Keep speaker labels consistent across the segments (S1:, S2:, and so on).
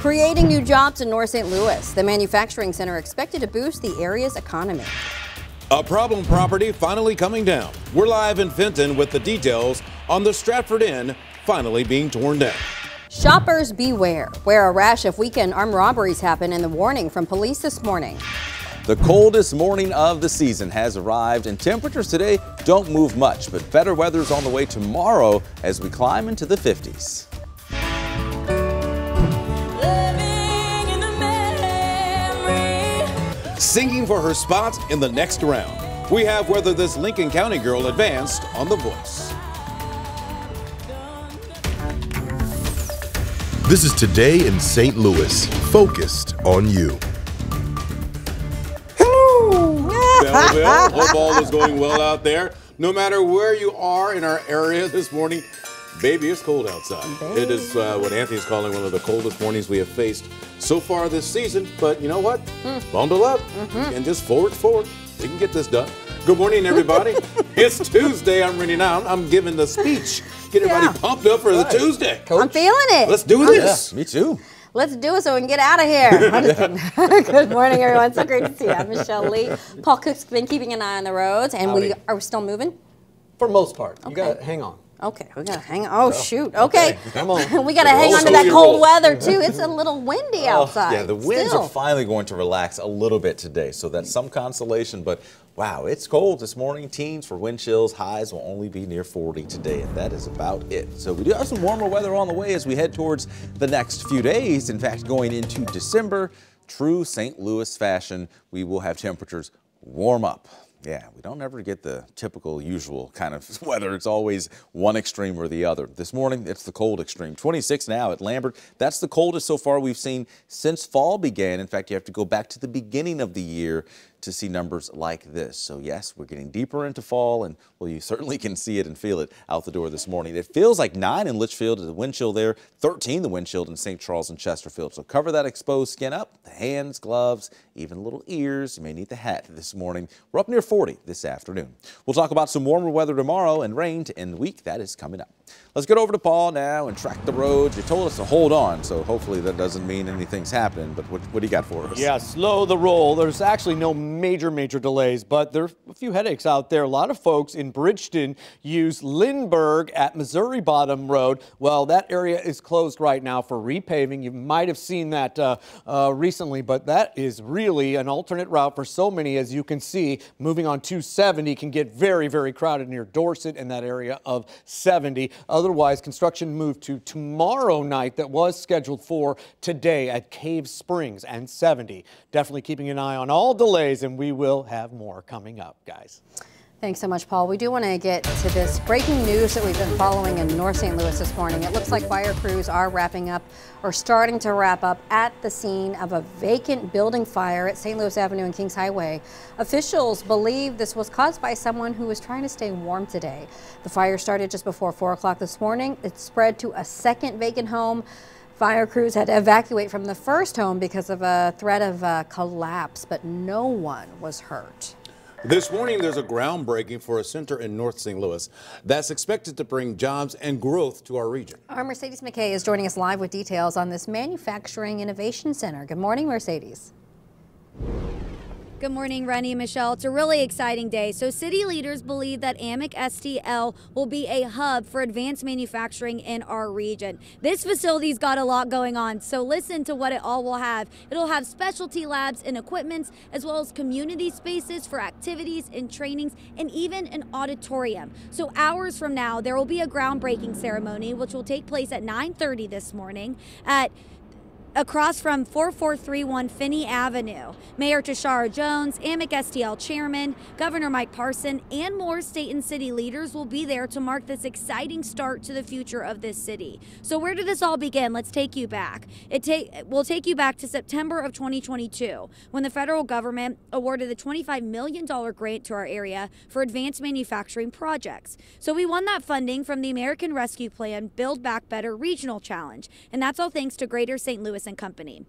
S1: Creating new jobs in North St. Louis, the manufacturing center expected to boost the area's economy.
S2: A problem property finally coming down. We're live in Fenton with the details on the Stratford Inn finally being torn down.
S1: Shoppers beware, where a rash of weekend armed robberies happen, and the warning from police this morning.
S3: The coldest morning of the season has arrived, and temperatures today don't move much, but better weather's on the way tomorrow as we climb into the 50s.
S2: Singing for her spot in the next round. We have whether this Lincoln County girl advanced on The Voice.
S4: This is Today in St. Louis, focused on you.
S2: Belleville, hope all is going well out there. No matter where you are in our area this morning, baby, it's cold outside. It is what Anthony's calling one of the coldest mornings we have faced so far this season. But you know what? Bundle up and just forward. We can get this done. Good morning, everybody. It's Tuesday. I'm ready now. I'm giving the speech. Get everybody pumped up for the Tuesday.
S1: I'm feeling it.
S2: Let's do this.
S3: Yeah, me too.
S1: Let's do it so we can get out of here. I'm just kidding. Good morning, everyone. So great to see you. I'm Michelle Lee. Paul Cook's been keeping an eye on the roads, and we are still moving?
S5: For the most part. You got to hang on.
S1: Okay, we gotta hang on. Oh, shoot. Okay.
S5: Come on.
S1: We gotta hang on to that cold weather, too. It's a little windy outside.
S3: Yeah, the winds are finally going to relax a little bit today, so that's some consolation. But wow, it's cold this morning. Teens for wind chills. Highs will only be near 40 today, and that is about it. So we do have some warmer weather on the way as we head towards the next few days. In fact, going into December, true St. Louis fashion, we will have temperatures warm up. Yeah, we don't ever get the typical usual kind of weather. It's always one extreme or the other. This morning, it's the cold extreme. 26 now at Lambert. That's the coldest so far we've seen since fall began. In fact, you have to go back to the beginning of the year to see numbers like this. So yes, we're getting deeper into fall, and well, you certainly can see it and feel it out the door this morning. It feels like 9 in Litchfield, the wind chill there, 13 the wind chill in St. Charles and Chesterfield. So cover that exposed skin up, the hands, gloves, even little ears. You may need the hat this morning. We're up near 40 this afternoon. We'll talk about some warmer weather tomorrow and rain to end the week. That is coming up. Let's get over to Paul now and track the roads. You told us to hold on, so hopefully that doesn't mean anything's happening, but what do you got for us?
S5: Yeah, slow the roll. There's actually no major delays, but there are a few headaches out there. A lot of folks in Bridgeton use Lindbergh at Missouri Bottom Road. Well, that area is closed right now for repaving. You might have seen that recently, but that is really an alternate route for so many. As you can see, moving on 270 can get very, very crowded near Dorset and that area of 70. Otherwise, construction moved to tomorrow night that was scheduled for today at Cave Springs and 70. Definitely keeping an eye on all delays, and we will have more coming up, guys.
S1: Thanks so much, Paul. We do want to get to this breaking news that we've been following in North St. Louis this morning. It looks like fire crews are wrapping up or starting to wrap up at the scene of a vacant building fire at St. Louis Avenue and Kings Highway. Officials believe this was caused by someone who was trying to stay warm today. The fire started just before 4 o'clock this morning. It spread to a second vacant home. Fire crews had to evacuate from the first home because of a threat of collapse, but no one was hurt.
S2: This morning, there's a groundbreaking for a center in North St. Louis that's expected to bring jobs and growth to our region.
S1: Our Mercedes McKay is joining us live with details on this Manufacturing Innovation Center. Good morning, Mercedes.
S6: Good morning, Rennie and Michelle. It's a really exciting day. So city leaders believe that AMIC STL will be a hub for advanced manufacturing in our region. This facility's got a lot going on, so listen to what it all will have. It'll have specialty labs and equipments, as well as community spaces for activities and trainings, and even an auditorium. So hours from now, there will be a groundbreaking ceremony, which will take place at 9:30 this morning across from 4431 Finney Avenue. Mayor Tashara Jones, AMIC STL Chairman, Governor Mike Parson, and more state and city leaders will be there to mark this exciting start to the future of this city. So where did this all begin? Let's take you back. We'll take you back to September of 2022, when the federal government awarded a $25 million grant to our area for advanced manufacturing projects. So we won that funding from the American Rescue Plan Build Back Better Regional Challenge, and that's all thanks to Greater St. Louis and Company.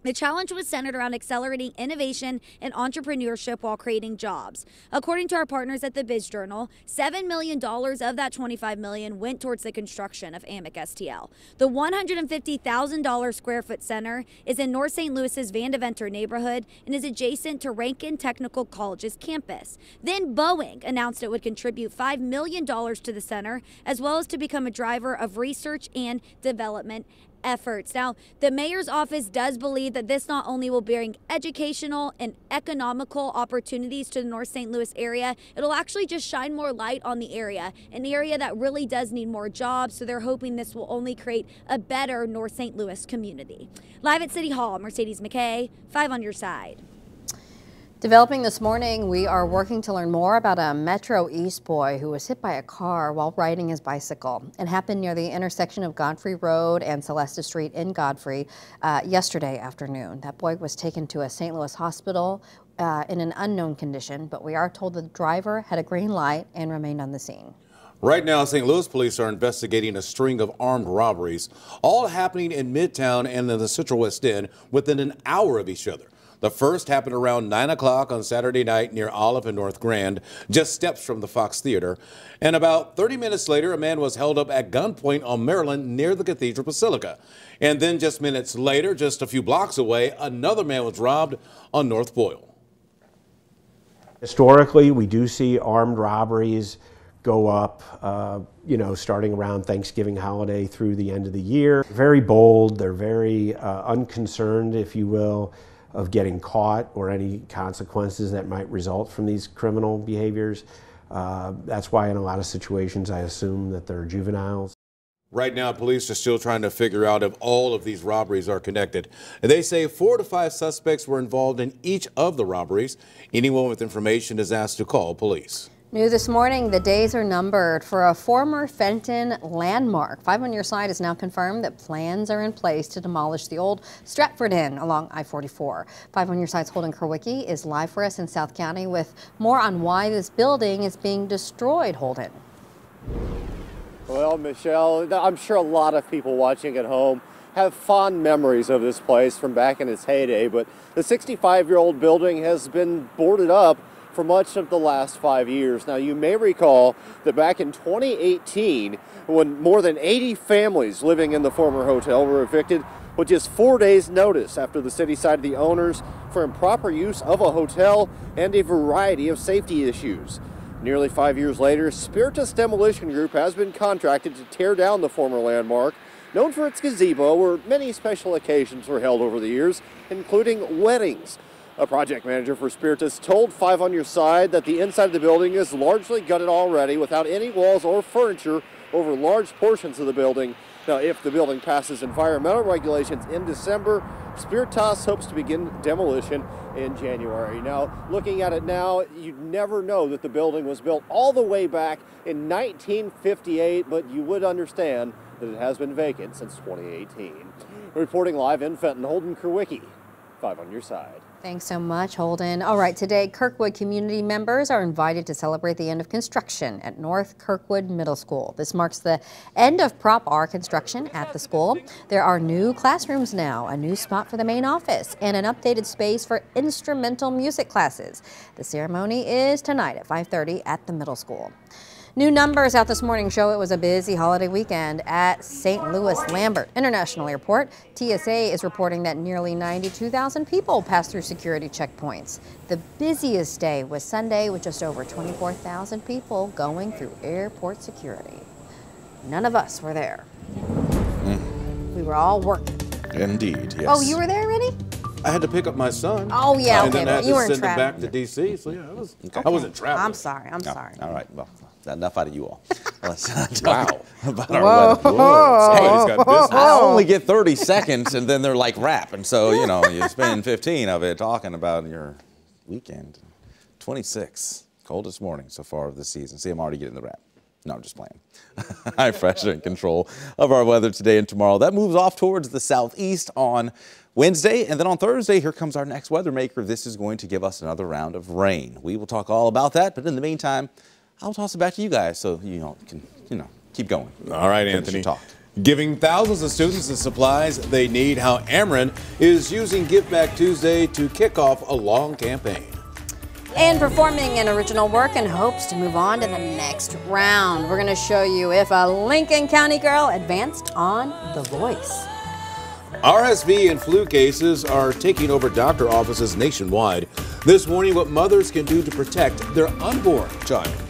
S6: The challenge was centered around accelerating innovation and entrepreneurship while creating jobs. According to our partners at the Biz Journal, $7 million of that $25 million went towards the construction of AMIC STL. The $150,000 square foot center is in North St. Louis's Van Deventer neighborhood and is adjacent to Rankin Technical College's campus. Then Boeing announced it would contribute $5 million to the center, as well as to become a driver of research and development efforts. Now, the mayor's office does believe that this not only will bring educational and economical opportunities to the North St. Louis area, it'll actually just shine more light on the area, an area that really does need more jobs. So they're hoping this will only create a better North St. Louis community. Live at City Hall, Mercedes McKay, 5 on your side.
S1: Developing this morning, we are working to learn more about a Metro East boy who was hit by a car while riding his bicycle. It happened near the intersection of Godfrey Road and Celesta Street in Godfrey yesterday afternoon. That boy was taken to a St. Louis hospital in an unknown condition, but we are told the driver had a green light and remained on the scene.
S2: Right now, St. Louis police are investigating a string of armed robberies, all happening in Midtown and in the Central West End within an hour of each other. The first happened around 9 o'clock on Saturday night near Olive and North Grand, just steps from the Fox Theater. And about 30 minutes later, a man was held up at gunpoint on Maryland near the Cathedral Basilica. And then just minutes later, just a few blocks away, another man was robbed on North Boyle.
S7: Historically, we do see armed robberies go up, starting around Thanksgiving holiday through the end of the year. Very bold, they're very unconcerned, if you will, of getting caught or any consequences that might result from these criminal behaviors. That's why in a lot of situations I assume that they're juveniles.
S2: Right now, police are still trying to figure out if all of these robberies are connected. They say 4 to 5 suspects were involved in each of the robberies. Anyone with information is asked to call police.
S1: New this morning, the days are numbered for a former Fenton landmark. 5 on your side has now confirmed that plans are in place to demolish the old Stratford Inn along I-44. 5 on your side's Holden Kerwicki is live for us in South County with more on why this building is being destroyed. Holden.
S8: Well, Michelle, I'm sure a lot of people watching at home have fond memories of this place from back in its heyday, but the 65-year-old building has been boarded up for much of the last 5 years. Now, you may recall that back in 2018, when more than 80 families living in the former hotel were evicted with just 4 days' notice after the city cited the owners for improper use of a hotel and a variety of safety issues. Nearly 5 years later, Spiritus Demolition Group has been contracted to tear down the former landmark, known for its gazebo where many special occasions were held over the years, including weddings. A project manager for Spiritus told 5 on your side that the inside of the building is largely gutted already without any walls or furniture over large portions of the building. Now, if the building passes environmental regulations in December, Spiritus hopes to begin demolition in January. Now, looking at it now, you'd never know that the building was built all the way back in 1958, but you would understand that it has been vacant since 2018. Reporting live in Fenton, Holden Kerwicki, 5 on your side.
S1: Thanks so much, Holden. All right, today Kirkwood community members are invited to celebrate the end of construction at North Kirkwood Middle School. This marks the end of Prop R construction at the school. There are new classrooms now, a new spot for the main office, and an updated space for instrumental music classes. The ceremony is tonight at 5:30 at the middle school. New numbers out this morning show it was a busy holiday weekend at St. Louis Lambert International Airport. TSA is reporting that nearly 92,000 people passed through security checkpoints. The busiest day was Sunday with just over 24,000 people going through airport security. None of us were there. We were all working.
S3: Indeed, yes.
S1: Oh, you were there, Rennie?
S2: I had to pick up my son.
S1: Oh, yeah,
S2: and
S1: okay,
S2: then I had
S1: you
S2: to
S1: weren't
S2: send him back
S1: traveling.
S2: to D.C., so yeah, I wasn't traveling.
S1: I'm sorry, I'm sorry.
S3: All right, well, enough out of you all. Let's
S2: Wow.
S3: talk about our weather.
S2: Somebody's got business.
S3: I only get 30 seconds, and then they're like rap. And so, you spend 15 of it talking about your weekend. 26, coldest morning so far of the season. See, I'm already getting the rap. No, I'm just playing. High pressure and control of our weather today and tomorrow. That moves off towards the southeast on Wednesday, and then on Thursday, here comes our next weather maker. This is going to give us another round of rain. We will talk all about that, but in the meantime, I'll toss it back to you guys so you can keep going.
S2: All right,
S3: Finish
S2: Anthony.
S3: your talk.
S2: Giving thousands of students the supplies they need, how Ameren is using Give Back Tuesday to kick off a long campaign.
S1: And performing an original work in hopes to move on to the next round. We're going to show you if a Lincoln County girl advanced on The Voice.
S2: RSV and flu cases are taking over doctor offices nationwide. This morning, what mothers can do to protect their unborn child.